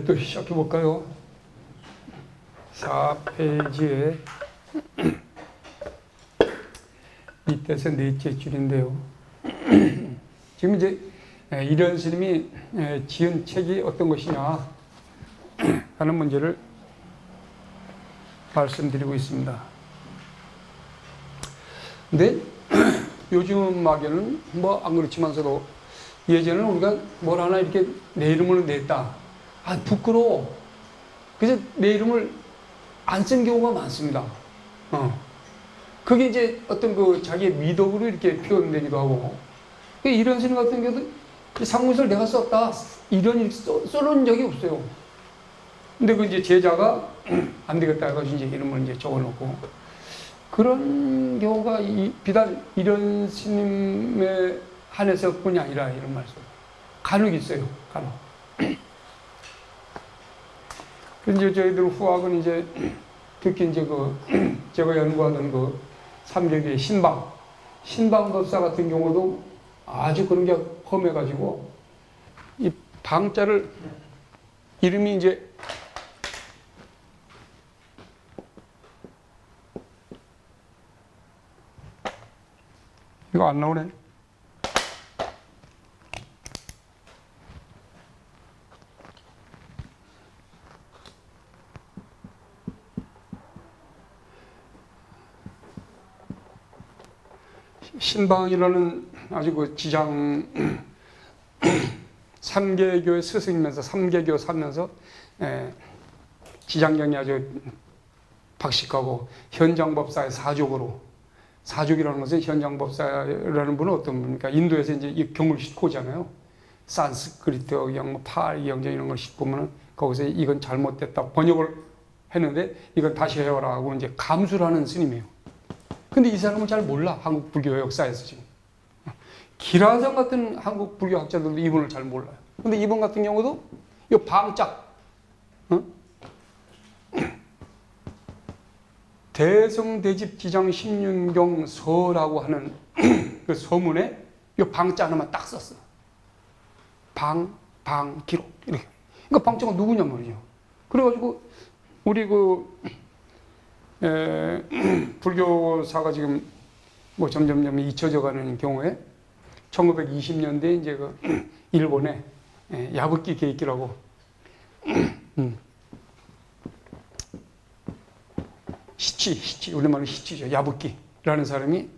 또 시작해 볼까요? 4페이지에 밑에서 넷째 줄인데요. 지금 이제 이런 스님이 지은 책이 어떤 것이냐 하는 문제를 말씀드리고 있습니다. 근데 요즘 막에는 뭐 안 그렇지만서도 예전에는 우리가 뭘 하나 이렇게 내 이름을 냈다. 아, 부끄러워. 그래서 내 이름을 안 쓴 경우가 많습니다. 그게 이제 어떤 그 자기의 미덕으로 이렇게 표현되기도 하고. 이런 스님 같은 경우도 상문서를 내가 썼다. 이런 이렇게 써놓은 적이 없어요. 근데 그 이제 제자가 안 되겠다 해가지고 이제 이름을 이제 적어놓고. 그런 경우가 비단 이런 스님에 한해서뿐이 아니라 이런 말씀. 간혹 있어요. 간혹. 그래서 이제 저희들 후학은 이제 특히 이제 제가 연구하던 삼계교의 신방법사 같은 경우도 아주 그런 게 험해가지고 이 방자를 이름이 이제 이거 안 나오네. 신방이라는 아주 그 지장 삼계교의 스승이면서 삼계교 사면서 지장경이 아주 박식하고 현장법사의 사족이라는 것은 현장법사라는 분은 어떤 분입니까? 인도에서 이제 이 경을 싣고 오잖아요. 산스크리트 그냥 뭐 파리 경전 이런 걸 싣고면은 거기서 이건 잘못됐다 번역을 했는데 이건 다시 해오라 하고 이제 감수를 하는 스님이에요. 근데 이 사람은 잘 몰라. 한국 불교 역사에서 지금. 기라성 같은 한국 불교 학자들도 이분을 잘 몰라요. 근데 이분 같은 경우도 이 방짝, 대성대집 지장 신윤경 서라고 하는 그 서문에 이 방자 하나만 딱 썼어. 기록. 이렇게. 그러니까 방자가 누구냐 말이죠. 그래가지고 우리 불교사가 지금 뭐 점점 잊혀져 가는 경우에 1920년대에 이제 일본에 야부끼 계익기라고 시치 우리말로 시치죠. 야부끼라는 사람이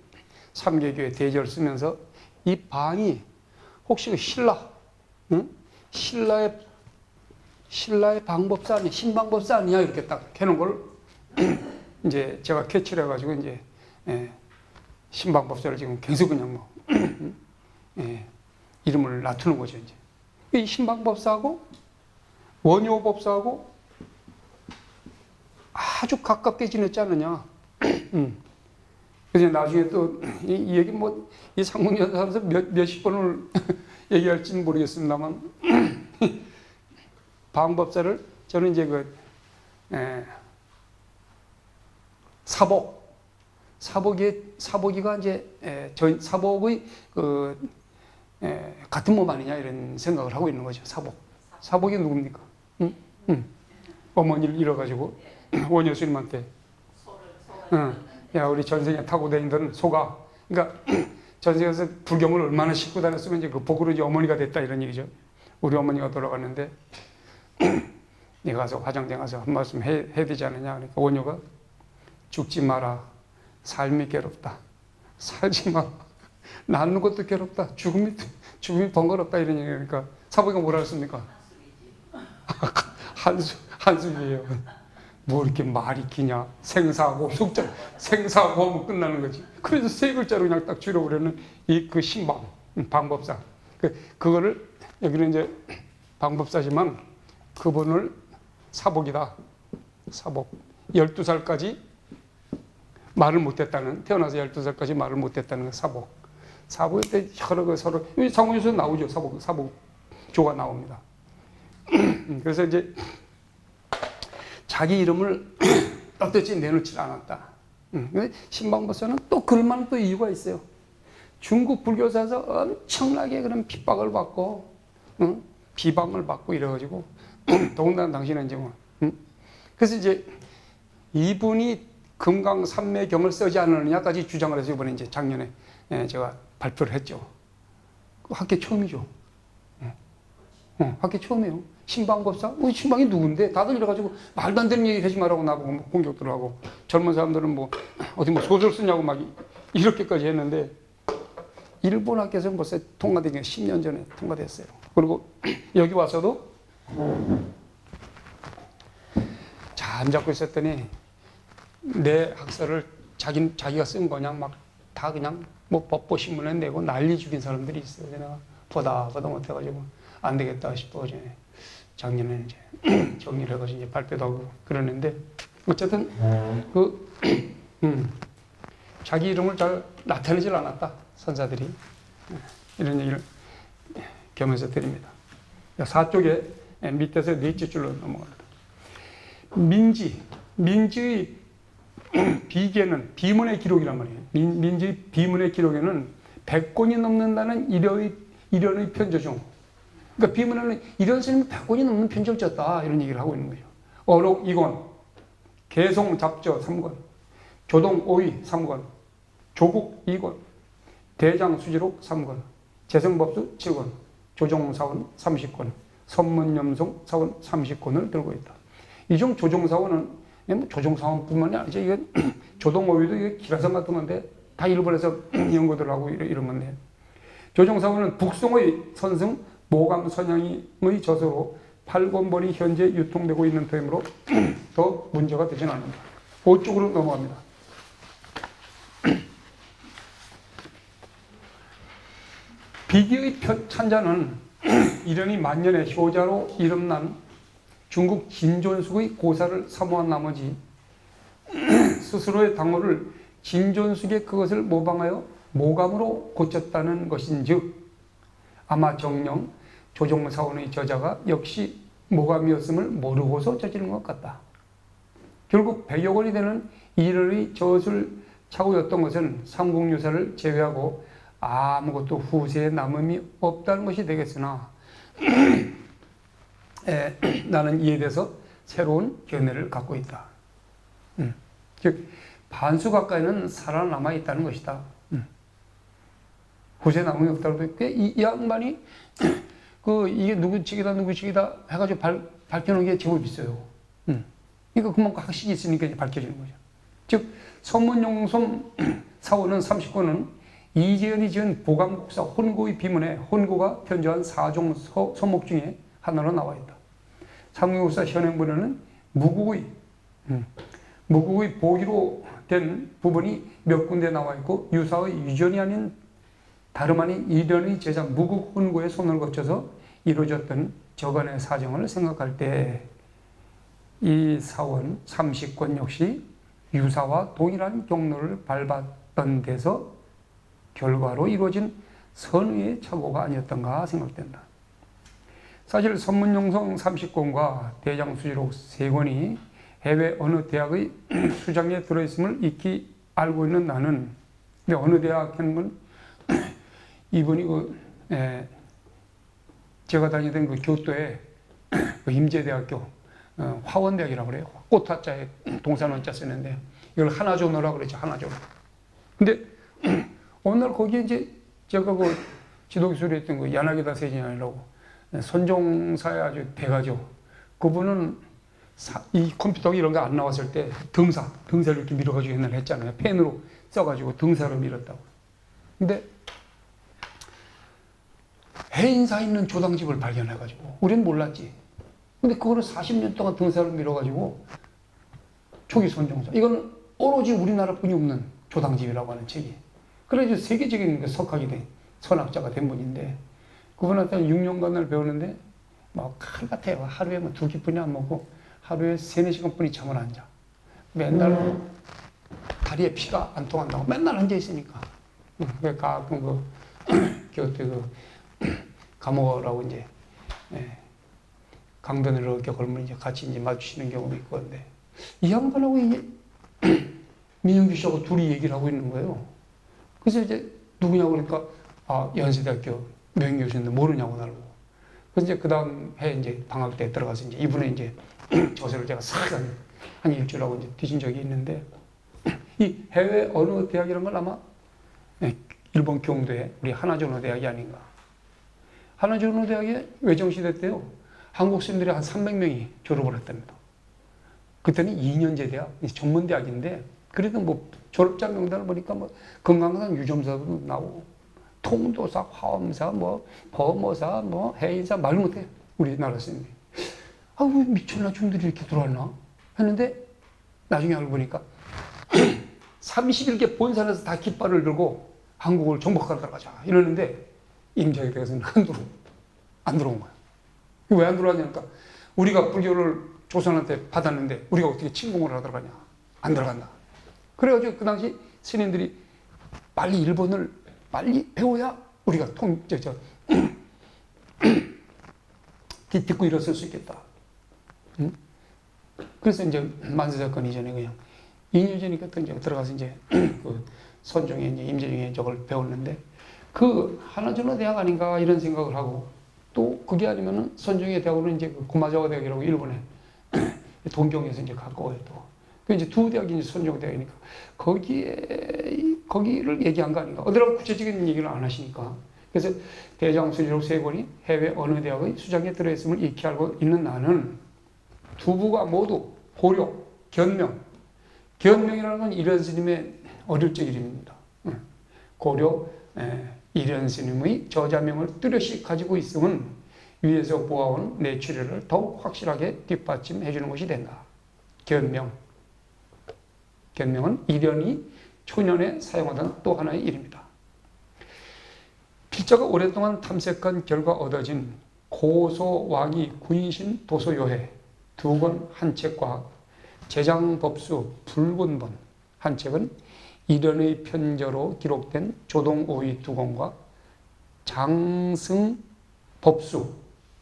삼계교의 대제를 쓰면서 이 방이 혹시 신라의 방법사 아니야, 신방법사 아니야 이렇게 딱 해놓은 걸 이제 제가 캐치를 해가지고 이제 신방법사를 지금 계속 그냥 이름을 놔두는 거죠. 이제 이 신방법사하고 원효법사하고 아주 가깝게 지냈지 않느냐. 그래서 나중에 또 이 얘기 뭐 이 상문연사하면서 몇십 번을 얘기할지는 모르겠습니다만 방법사를 저는 이제 사복이가 이제 사복의 같은 몸 아니냐 이런 생각을 하고 있는 거죠. 사복이 누굽니까? 어머니를 잃어가지고 원효 스님한테 야 우리 전생에 타고 다니던 소가 그러니까 전생에서 불경을 얼마나 싣고 다녔으면 이제 그 복으로 이제 어머니가 됐다 이런 얘기죠. 우리 어머니가 돌아갔는데 네가 가서 화장대 가서 한 말씀 해야 되지 않느냐. 그러니까 원효가 죽지 마라. 삶이 괴롭다. 살지 마. 낳는 것도 괴롭다. 죽음이 번거롭다. 이런 얘기니까 사복이가 뭐라 했습니까? 한숨이에요. 뭐 이렇게 말이 기냐. 생사고 속자 생사고 하면 끝나는 거지. 그래서 세 글자로 그냥 딱 줄여버리는 그 신방 방법사. 그거를 여기는 이제 방법사지만 그분을 사복이다. 사복. 12살까지 말을 못했다는, 태어나서 12살까지 말을 못했다는 사복. 사복일 때 서로 상호에서 나오죠. 사복조가 나옵니다. 그래서 이제 자기 이름을 떳떳이 내놓지 않았다. 신방법사는 또 그럴만한 또 이유가 있어요. 중국 불교사에서 엄청나게 그런 핍박을 받고, 비방을 받고 이래가지고 더군다나 당신은 이제 뭐, 그래서 이제 이분이 금강산매경을 쓰지 않느냐까지 주장을 해서 이번에 이제 작년에 제가 발표를 했죠. 학계 처음이죠. 학계 처음이에요. 신방법사? 신방이 누군데? 다들 이래가지고 말도 안 되는 얘기 하지 말라고 나보고 뭐 공격들 하고 젊은 사람들은 뭐 어디 뭐 소설 쓰냐고 막 이렇게까지 했는데 일본 학계에서는 벌써 통과된 게 10년 전에 통과됐어요. 그리고 여기 와서도 잠자고 있었더니 내 학설을 자기가 쓴 거냥 막 다 그냥 뭐 법보 신문에 내고 난리 죽인 사람들이 있어요. 내가 보다 못해가지고 안 되겠다 싶어 작년에 이제 정리를 해가지고 이제 발표도 하고 그러는데 어쨌든 자기 이름을 잘 나타내질 않았다 선사들이 이런 얘기를 겸해서 드립니다. 4쪽에 밑에서 넷째 줄로 넘어갑니다. 민지의 비계는 비문의 기록이란 말이에요. 민지의 비문의 기록에는 100권이 넘는다는 이련의 편저 중, 그러니까 비문에는 이런 스님이 100권이 넘는 편지를 썼다 이런 얘기를 하고 있는 거죠. 어록 2권, 개송 잡저 3권, 조동 오의 3권, 조국 2권, 대장 수지록 3권, 재성법수 7권, 조종사원 30권, 선문염송 사원 30권을 들고 있다. 이 중 조종사원은 조종사원뿐만이 아니죠. 이게 조동오위도 이게 기라성 같은 건데 다 일본에서 연구들 하고 이런 건데, 조종사원은 북송의 선승 모감 선양의 저서로 8권본이 현재 유통되고 있는 터이므로 더 문제가 되지는 않는다. 5쪽으로 넘어갑니다. 비기의 찬자는 이련이 만년의 효자로 이름난 중국 진존숙의 고사를 사모한 나머지 스스로의 당호를 진존숙의 그것을 모방하여 모감으로 고쳤다는 것인즉 아마 정녕 조종사원의 저자가 역시 모감이었음을 모르고서 저지른 것 같다. 결국 100여 권이 되는 이련의 젖을 차고였던 것은 삼국유사를 제외하고 아무것도 후세에 남음이 없다는 것이 되겠으나 나는 이에 대해서 새로운 견해를 갖고 있다. 즉 반수 가까이는 살아남아 있다는 것이다. 후세 남음이 없다고 해도 이 양반이 이게 누구 책이다 해가지고 밝혀놓은 게 제법 있어요. 그러니까 그만큼 학식이 있으니까 이제 밝혀지는 거죠. 즉 선문용솜 사원은 30권은 이재현이 지은 보감국사 혼고의 비문에 혼고가 편조한 4종 서목 중에 하나로 나와 있다. 삼국유사 현행본에는 무국의 보기로 된 부분이 몇 군데 나와 있고 유사의 유전이 아닌 다름 아닌 이련의 제자 무국 혼고의 손을 거쳐서 이루어졌던 저간의 사정을 생각할 때 이 사원 30권 역시 유사와 동일한 경로를 밟았던 데서 결과로 이루어진 선의의 착오가 아니었던가 생각된다. 사실 선문용성 30권과 대장수지록 3권이 해외 어느 대학의 수장에 들어있음을 익히 알고 있는 나는, 근데 어느 대학 하는 건 이분이 제가 다니던 그 교토에 임제대학교 화원대학이라고 그래요. 꽃화자에 동산원자 쓰는데 이걸 하나조 넣으라고 그랬죠. 하나조. 근데 어느 날 거기에 이제 제가 그 지도교수로 했던 그 야나기다 세진이라고 선종사의 아주 대가죠. 그분은 이 컴퓨터가 이런 거 안 나왔을 때 등사를 이렇게 밀어가지고 옛날에 했잖아요. 펜으로 써가지고 등사로 밀었다고. 근데 해인사 있는 조당집을 발견해가지고 우리는 몰랐지. 근데 그거를 40년 동안 등사를 밀어가지고 초기 선종사. 이건 오로지 우리나라뿐이 없는 조당집이라고 하는 책이. 그래서 세계적인 그 석학이 된 선학자가 된 분인데 그분한테 6년간을 배우는데 막 칼 같아요. 하루에 뭐 2끼뿐이 안 먹고 하루에 3-4시간뿐이 잠을 안 자. 맨날 다리에 피가 안 통한다고 맨날 앉아 있으니까. 그 가끔 교토 감옥이라고 이제 강변을 이렇게 걸으면 이제 같이 이제 마주치는 경우도 있고 한데 이 양반하고 이제 민영규 씨하고 둘이 얘기를 하고 있는 거예요. 그래서 이제 누구냐고 그러니까 연세대학교 명예교수인데 모르냐고 나를. 그래서 이제 그 다음 해 이제 방학 때 들어가서 이제 이분의 이제 저서를 제가 싹 한 일주일하고 이제 뒤진 적이 있는데, 이 해외 언어 대학이라는 걸 아마 일본 경도에 우리 하나조노 대학이 아닌가. 하나조노 대학에 외정시대 때요, 한국 sinh 한 300명이 졸업을 했답니다. 그때는 2년제 대학, 전문 대학인데, 그래도 뭐 졸업자 명단을 보니까 뭐 건강상 유점사도 나오고, 통도사, 화엄사, 뭐 법무사, 뭐 해인사 말도 못해. 우리나라 sinh. 아, 왜 미쳤나 중들이 이렇게 들어왔나 했는데, 나중에 알고 보니까 31개 본산에서 다 깃발을 들고 한국을 정복하러 들어가자 이러는데, 임자에 대해서는 안 들어온 거야. 왜 안 들어왔냐니까, 우리가 불교를 조선한테 받았는데 우리가 어떻게 침공을 하러 들어가냐. 안 들어간다. 그래가지고 그 당시 스님들이 빨리 일본을 빨리 배워야 우리가 딛고 일어설 수 있겠다. 응? 그래서 이제 만세 사건 이전에 그냥 2년 전이니까 이제 들어가서 이제 그 선종의 이제 임재중의 저걸 배웠는데, 그 하나조노 대학 아닌가 이런 생각을 하고, 또 그게 아니면은 선종의 대학으로는 이제 그 고마자와 대학이라고 일본에 동경에서 이제 가까워요 또. 그 이제 두 대학이 이제 선종 대학이니까 거기를 얘기한 거 아닌가. 어디라고 구체적인 얘기를 안 하시니까. 그래서 대장수지록 세 권이 해외 어느 대학의 수장에 들어있음을 익히 알고 있는 나는 두부가 모두 고려, 견명. 견명이라는 건 이련 스님의 어릴 적 이름입니다. 고려 이련 스님의 저자명을 뚜렷이 가지고 있음은 위에서 보아온 내 추례를 더욱 확실하게 뒷받침해 주는 것이 된다. 견명. 견명은 이련이 초년에 사용하던 또 하나의 이름이다. 필자가 오랫동안 탐색한 결과 얻어진 고소왕이 군신 도소요해 두 권 한 책과 제장법수 붉은 본 한 책은 이련의 편저로 기록된 조동오의 두 권과 장승법수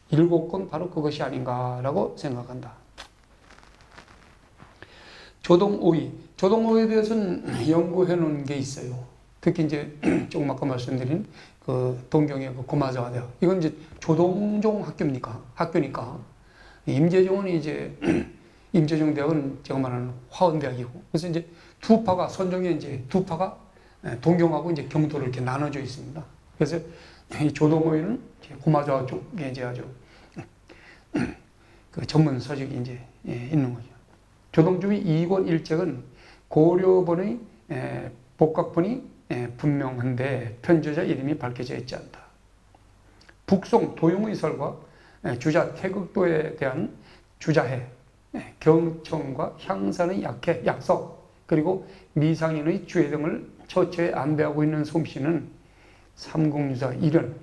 7권 바로 그것이 아닌가라고 생각한다. 조동오이에 대해서는 연구해 놓은 게 있어요. 특히 이제 조금 아까 말씀드린 그 동경의 그 고마자와 대학, 이건 이제 조동종 학교니까 임재종은 이제 임재종 대학은 제가 말하는 화원대학이고, 그래서 이제 두 파가 선종의 이제 두 파가 동경하고 이제 경도를 이렇게 나눠져 있습니다. 그래서 이 조동오이는 고마자와 쪽에 이제 아주 그 전문 서적이 이제 있는 거죠. 조동주의 2권 1책은 고려본의 복각본이 분명한데 편저자 이름이 밝혀져 있지 않다. 북송 도용의 설과 주자 태극도에 대한 주자해, 경청과 향산의 약석, 그리고 미상인의 주해 등을 처처에 안배하고 있는 솜씨는 삼국유사 이련,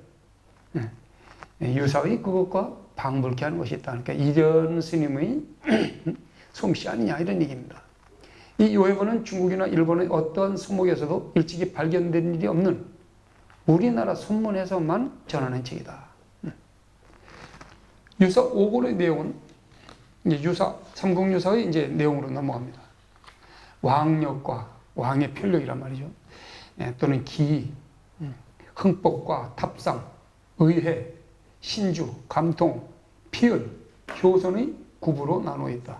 유사의 그것과 방불케 하는 것이 있다. 그러니까 이련 스님의 솜씨 아니냐 이런 얘기입니다. 이 요해본은 중국이나 일본의 어떠한 서목에서도 일찍이 발견된 일이 없는 우리나라 선문에서만 전하는 책이다. 유사 5권의 내용은 이제 삼국유사의 이제 내용으로 넘어갑니다. 왕력과 왕의 편력이란 말이죠. 또는 기, 흥법과 탑상, 의회, 신주, 감통, 피을, 효선의 구부로 나누어 있다.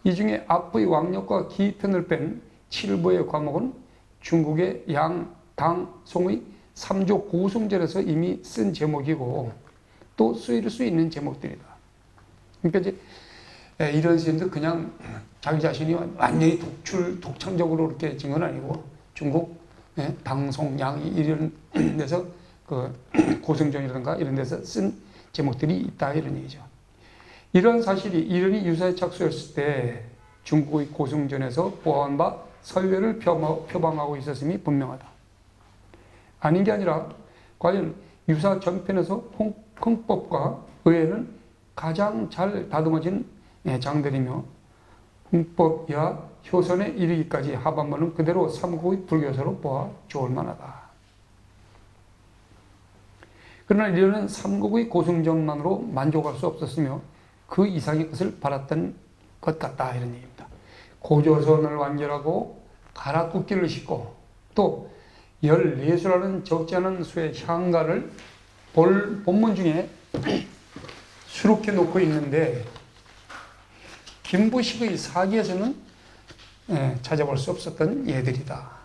이 중에 앞의 왕력과 기편을 뺀 7부의 과목은 중국의 양, 당, 송의 3조 고승절에서 이미 쓴 제목이고 또 쓰일 수 있는 제목들이다. 그러니까 이제 이런 스님들 그냥 자기 자신이 완전히 독창적으로 이렇게 진 건 아니고 중국 당송, 양 이런 데서 그 고승전이라든가 이런 데서 쓴 제목들이 있다 이런 얘기죠. 이런 사실이 이련이 유사에 착수했을 때 중국의 고승전에서 보아한 바 설례를 표방하고 있었음이 분명하다. 아닌 게 아니라 과연 유사 전편에서 흥법과 의회는 가장 잘 다듬어진 장들이며 흥법이야 효선에 이르기까지 하반부는 그대로 삼국의 불교서로 보아 좋을 만하다. 그러나 이련은 삼국의 고승전만으로 만족할 수 없었으며 그 이상의 것을 바랐던 것 같다 이런 얘기입니다. 고조선을 완결하고 가락국기를 싣고 또 14수라는 적지 않은 수의 향가를 본문 중에 수록해 놓고 있는데 김부식의 사기에서는 찾아볼 수 없었던 예들이다.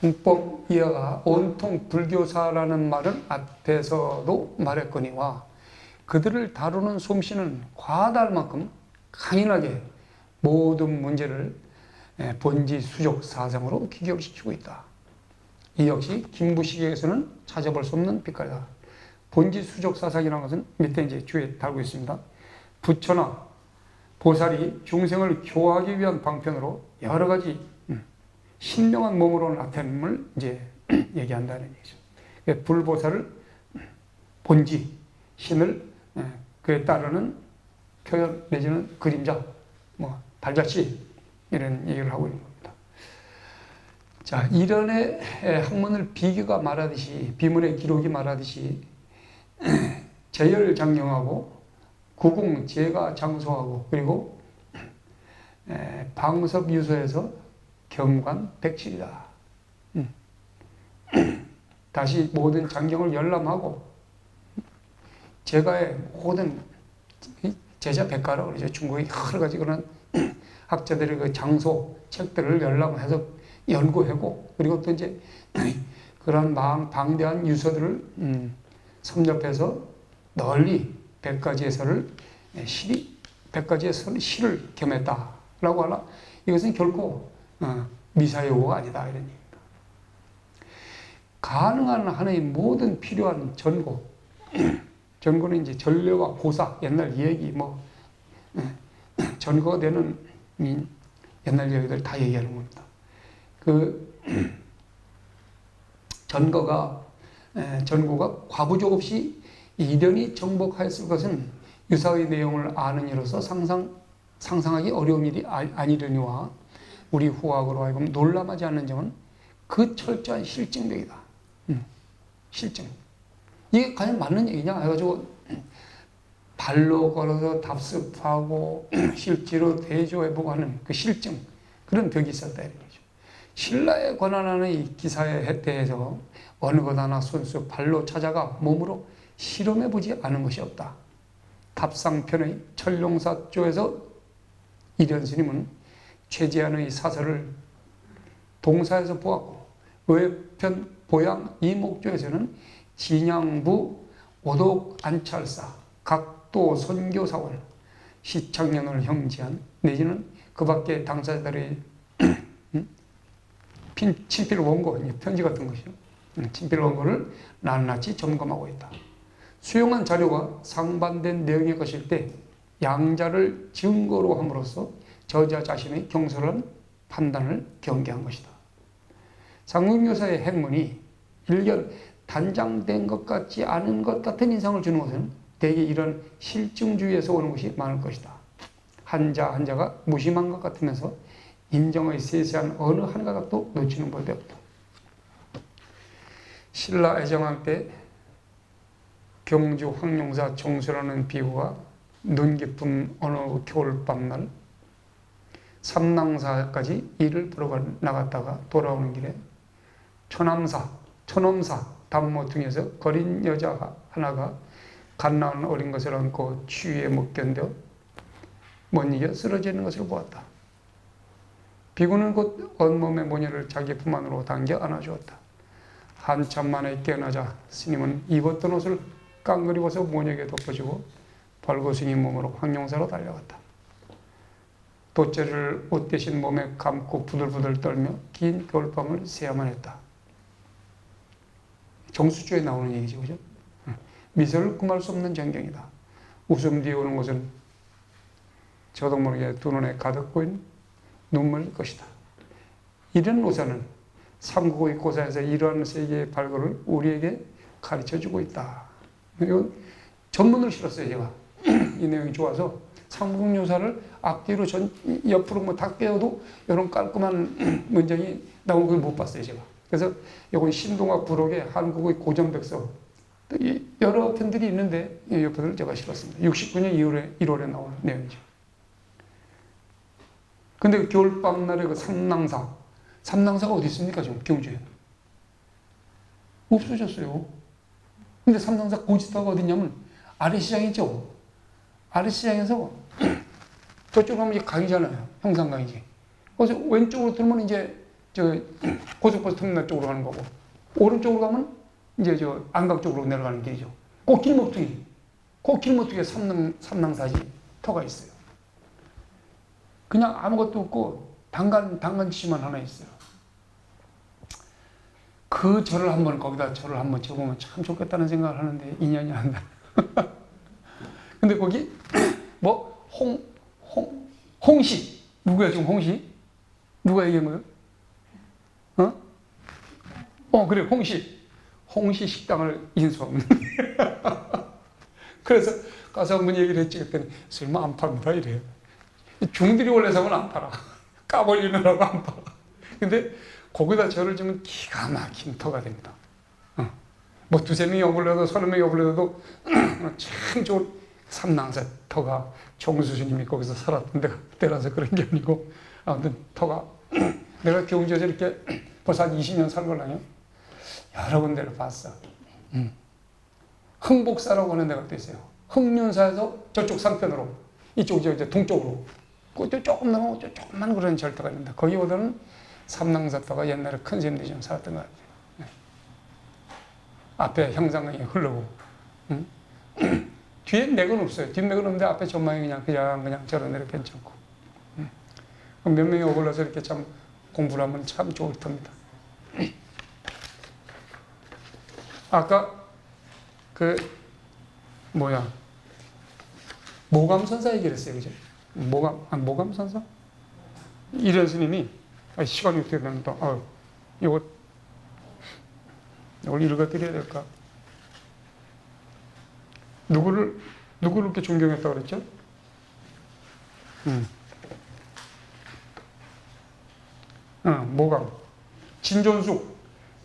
홍법 이하가 온통 불교사라는 말은 앞에서도 말했거니와 그들을 다루는 솜씨는 과다할 만큼 강인하게 모든 문제를 본지 수족 사상으로 귀결시키고 있다. 이 역시 김부식에게서는 찾아볼 수 없는 빛깔이다. 본지 수족 사상이라는 것은 밑에 이제 주에 달고 있습니다. 부처나 보살이 중생을 교화하기 위한 방편으로 여러 가지 신명한 몸으로 나타냄을 이제 얘기한다는 얘기죠. 불보살을 본지, 신을 그에 따르는 표현 내지는 그림자, 발자취 이런 얘기를 하고 있는 겁니다. 자, 이런의 학문을 비교가 말하듯이 비문의 기록이 말하듯이 제열장경하고 구궁제가 장소하고 그리고 방섭유소에서 경관백실이다. 다시 모든 장경을 열람하고 제가의 모든 제자 백가라 그러죠. 중국의 여러 가지 그런 학자들의 그 장소 책들을 열람해서 연구하고 그리고 또 이제 그런 방대한 유서들을 섭렵해서 널리 백가지에서를 시를 겸했다라고 하나 이것은 결코 미사의 오가 아니다 이런 얘기입니다. 가능한 한의 모든 필요한 전고 전고는 이제 전례와 고사 옛날 얘기 전거가 되는 옛날 얘기들 다 얘기하는 겁니다. 그 전거가 과부족 없이 이련히 정복하였을 것은 유사의 내용을 아는 이로서 상상하기 어려운 일이 아니려니와 우리 후학으로 하여금 놀람하지 않는 점은 그 철저한 실증력이다. 실증. 이게 과연 맞는 얘기냐 해가지고 발로 걸어서 답습하고 실제로 대조해보고 하는 그 실증 그런 벽이 있었다 이런 거죠. 신라에 관한하는 이 기사에 대해서 어느 것 하나 손수 발로 찾아가 몸으로 실험해보지 않은 것이 없다. 답상편의 철룡사조에서 이련 스님은 최재한의 사설을 동사에서 보았고 의편 보양 이목조에서는 진양부 오독 안찰사 각도 선교사원 시창년을 형지한 내지는 그 밖에 당사자들의 친필 원고 편지 같은 것이요. 친필 원고를 낱낱이 점검하고 있다. 수용한 자료가 상반된 내용의 것일 때 양자를 증거로 함으로써 저자 자신의 경솔한 판단을 경계한 것이다. 상국묘사의 핵문이 일견 단장된 것 같지 않은 것 같은 인상을 주는 것은 대개 이런 실증주의에서 오는 것이 많을 것이다. 한자 한자가 무심한 것 같으면서 인정의 세세한 어느 한 가닥도 놓치는 법이 없다. 신라 애정왕 때 경주 황룡사 정수라는 비구가 눈 깊은 어느 겨울밤날 삼낭사까지 일을 보러 나갔다가 돌아오는 길에 초nom사 단모퉁에서 거린 여자 하나가 갓 낳은 어린 것을 안고 추위에 못 견뎌 못 이겨 쓰러지는 것을 보았다. 비구는 곧 온몸의 모녀를 자기 품 안으로 당겨 안아주었다. 한참 만에 깨어나자 스님은 입었던 옷을 깡그리 벗어 모녀에게 덮어주고 벌거숭이 몸으로 황룡사로 달려갔다. 돗자리를 옷 대신 몸에 감고 부들부들 떨며 긴 겨울밤을 새야만 했다. 정수조에 나오는 얘기죠, 그죠? 미소를 금할 수 없는 전경이다. 웃음 뒤에 오는 것은 저도 모르게 두 눈에 가득 고인 눈물일 것이다. 이런 우사는 삼국의 고사에서 이러한 세계의 발굴을 우리에게 가르쳐주고 있다. 이건 전문을 실었어요, 제가. 이 내용이 좋아서 삼국유사를 앞뒤로 옆으로 다 깨어도 이런 깔끔한 문장이 나온 걸 못 봤어요, 제가. 그래서 이건 신동학 부록의 한국의 고전백서 여러 편들이 있는데 이 편을 제가 실었습니다. 69년 1월에 나온 내용이죠. 근데 겨울밤날에 그 삼낭사가 어디 있습니까, 지금 경주에? 없어졌어요. 근데 삼낭사 고지타가 어디냐면 아래시장이죠. 아래시장에서 저쪽으로 가면 이제 강이잖아요. 형산강이지. 그래서 왼쪽으로 들면 이제 저 고속버스 터미널 쪽으로 가는 거고, 오른쪽으로 가면 이제 저 안강 쪽으로 내려가는 길이죠. 그 길목쪽에 삼낭사지 터가 있어요. 그냥 아무것도 없고 당간치만 하나 있어요. 그 거기다 절을 한번 지어보면 참 좋겠다는 생각을 하는데 인연이 안 돼. 근데 거기 뭐 홍시 누구야 지금 홍시? 누가 얘기한 거예요? 그래 홍시 식당을 인수하면 그래서 가서 한번 얘기를 했지. 그랬더니 설마 안 팝니다 이래요. 중들이 원래 사면 안 팔아. 까벌리느라고 안 팔아. 근데 거기다 절을 지면 기가 막힌 터가 됩니다. 뭐 두세 명이 어불려도 서너 명이 어불려도 참 좋은 삼낭사 터가 정수 스님이 거기서 살았던 때라서 그런 게 아니고, 아무튼 터가 내가 경주에서 이렇게 벌써 한 20년 산 걸라요. 여러 군데를 봤어. 흥복사라고 하는 데가 또 있어요. 흥륜사에서 저쪽 상편으로, 이쪽 이제 동쪽으로, 그것도 조금만 그런 절터가 있는데, 거기보다는 삼낭사터가 옛날에 큰 스님들이 좀 살았던 것 같아요. 앞에 형상강이 흐르고, 뒤에 맥은 없어요. 뒷맥은 없는데 앞에 전망이 그냥 저런 데로 괜찮고. 몇 명이 어울러서 이렇게 참 공부를 하면 참 좋을 터입니다. 아까 모감선사 얘기를 했어요. 그죠? 모감선사? 이런 스님이, 시간이 어떻게 되는다. 이걸 읽어드려야 될까? 누구를 이렇게 존경했다고 그랬죠? 모감.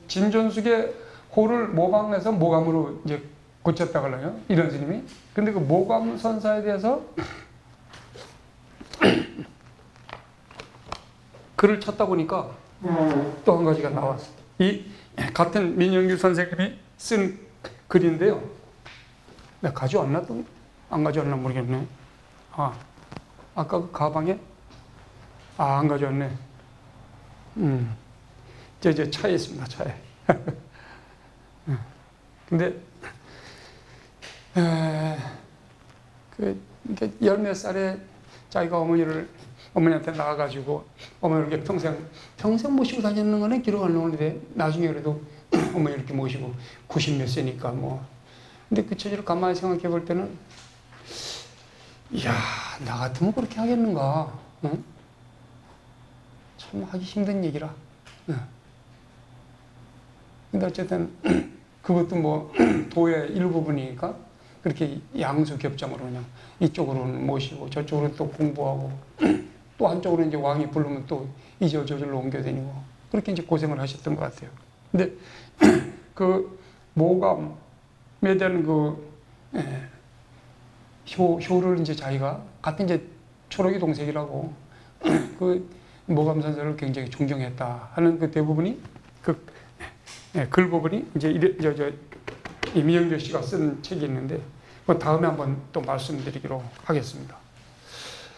진존숙의 호를 모방해서 모감으로 이제 고쳤다 그러요. 이런 스님이. 근데 그 모감 선사에 대해서 글을 찾다 보니까 또 한 가지가 나왔어. 이 같은 민영규 선생님이 쓴 글인데요. 내가 가져왔나 또? 안 가져왔나 모르겠네. 아까 그 가방에? 안 가져왔네. 제 차에 있습니다, 차에. 근데, 열몇 살에 자기가 어머니한테 나와가지고, 어머니 이렇게 평생 모시고 다니는 거는 기록 안 나오는데, 나중에 그래도 어머니 이렇게 모시고, 90몇 세니까 뭐. 근데 그 처지를 가만히 생각해 볼 때는, 이야, 나 같으면 그렇게 하겠는가? 응? 참 하기 힘든 얘기라. 근데 어쨌든 그것도 뭐 도의 일부분이니까 그렇게 양수겹장으로 그냥 이쪽으로는 모시고 저쪽으로는 또 공부하고 또 한쪽으로 이제 왕이 부르면 또 저절로 옮겨다니고 그렇게 이제 고생을 하셨던 것 같아요. 근데 그 모감에 대한 효를 이제 자기가 같은 이제 초록이 동생이라고 그 모감 선생을 굉장히 존경했다 하는 그 대부분이 글 부분이 이제 이민영교 씨가 쓴 책이 있는데 그 다음에 한번 또 말씀드리기로 하겠습니다.